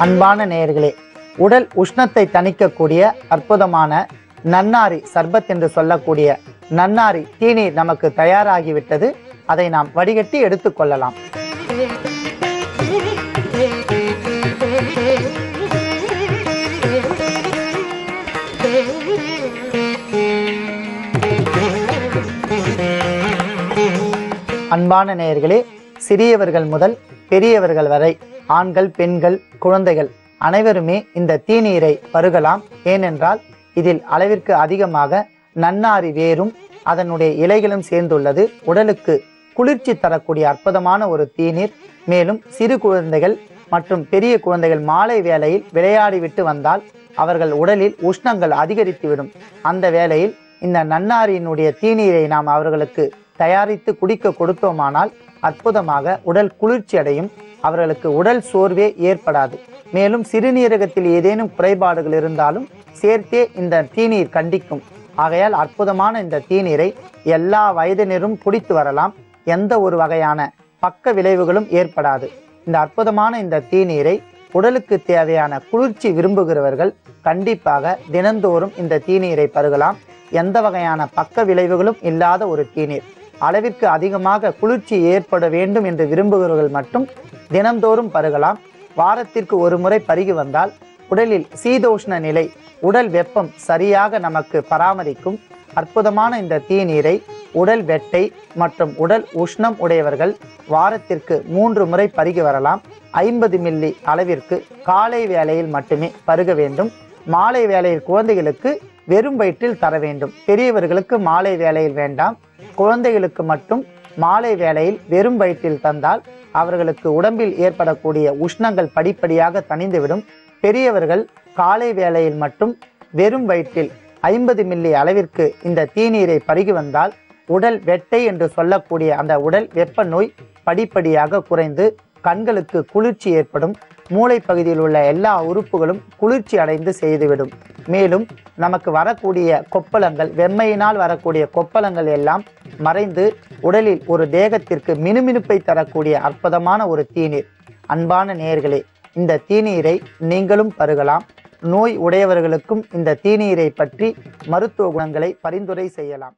அன்பான நேயர்களே, உடல் உஷ்ணத்தை தணிக்கக்கூடிய அற்புதமான நன்னாரி சர்பத் என்று சொல்லக்கூடிய நன்னாரி தீநீர் நமக்கு தயாராகிவிட்டது. அதை நாம் வடிகட்டி எடுத்துக்கொள்ளலாம். அன்பான நேயர்களே, சிறியவர்கள் முதல் பெரியவர்கள் வரை, ஆண்கள், பெண்கள், குழந்தைகள் அனைவருமே இந்த தீநீரை பருகலாம். ஏனென்றால் இதில் அளவிற்கு அதிகமாக நன்னாரி வேரும் அதனுடைய இலைகளும் சேர்ந்துள்ளது. உடலுக்கு குளிர்ச்சி தரக்கூடிய அற்புதமான ஒரு தீநீர். மேலும் சிறு குழந்தைகள் மற்றும் பெரிய குழந்தைகள் மாலை வேளையில் விளையாடிவிட்டு வந்தால் அவர்கள் உடலில் உஷ்ணங்கள் அதிகரித்துவிடும். அந்த வேளையில் இந்த நன்னாரியினுடைய தீநீரை நாம் அவர்களுக்கு தயாரித்து குடிக்க கொடுத்தோமானால் அற்புதமாக உடல் குளிர்ச்சி அடையும். அவர்களுக்கு உடல் சோர்வே ஏற்படாது. மேலும் சிறுநீரகத்தில் ஏதேனும் குறைபாடுகள் இருந்தாலும் சேர்த்தே இந்த தீநீர் கண்டிக்கும். ஆகையால் அற்புதமான இந்த தீநீரை எல்லா வயதினரும் குடித்து வரலாம். எந்த ஒரு வகையான பக்க விளைவுகளும் ஏற்படாது. இந்த அற்புதமான இந்த தீநீரை உடலுக்கு தேவையான குளிர்ச்சி விரும்புகிறவர்கள் கண்டிப்பாக தினந்தோறும் இந்த தீநீரை பருகலாம். எந்த வகையான பக்க விளைவுகளும் இல்லாத ஒரு தீநீர். அளவிற்கு அதிகமாக குளிர்ச்சி ஏற்பட வேண்டும் என்று விரும்புகிறவர்கள் மட்டும் தினந்தோறும் பருகலாம். வாரத்திற்கு ஒரு முறை பருகி வந்தால் உடலில் சீதோஷ்ண நிலை, உடல் வெப்பம் சரியாக நமக்கு பராமரிக்கும். அற்புதமான இந்த தீநீரை உடல் வெட்டை மற்றும் உடல் உஷ்ணம் உடையவர்கள் வாரத்திற்கு 3 முறை பருகி வரலாம். 50 மில்லி அளவிற்கு காலை வேளையில் மட்டுமே பருக வேண்டும். மாலை வேளையில் குழந்தைகளுக்கு வெறும் வயிற்றில் தர வேண்டும். பெரியவர்களுக்கு மாலை வேளையில் வேண்டாம். குழந்தைகளுக்கு மட்டும் மாலை வேளையில் வெறும் வயிற்றில் தந்தால் அவர்களுக்கு உடம்பில் ஏற்படக்கூடிய உஷ்ணங்கள் படிப்படியாக தணிந்துவிடும். பெரியவர்கள் காலை வேளையில் மட்டும் வெறும் வயிற்றில் 50 மில்லி அளவிற்கு இந்த தீநீரை பருகி வந்தால் உடல் வெட்டை என்று சொல்லக்கூடிய அந்த உடல் வெப்ப நோய் படிப்படியாக குறைந்து கண்களுக்கு குளிர்ச்சி ஏற்படும். மூளை பகுதியில் உள்ள எல்லா உறுப்புகளும் குளிர்ச்சி அடைந்து செய்துவிடும். மேலும் நமக்கு வரக்கூடிய கொப்பளங்கள், வெம்மையினால் வரக்கூடிய கொப்பளங்கள் எல்லாம் மறைந்து உடலில் ஒரு தேகத்திற்கு மினுமினுப்பை தரக்கூடிய அற்புதமான ஒரு தீநீர். அன்பான நேயர்களே, இந்த தீநீரை நீங்களும் பருகலாம். நோய் உடையவர்களுக்கும் இந்த தீநீரை பற்றி மருத்துவ குணங்களை பரிந்துரை செய்யலாம்.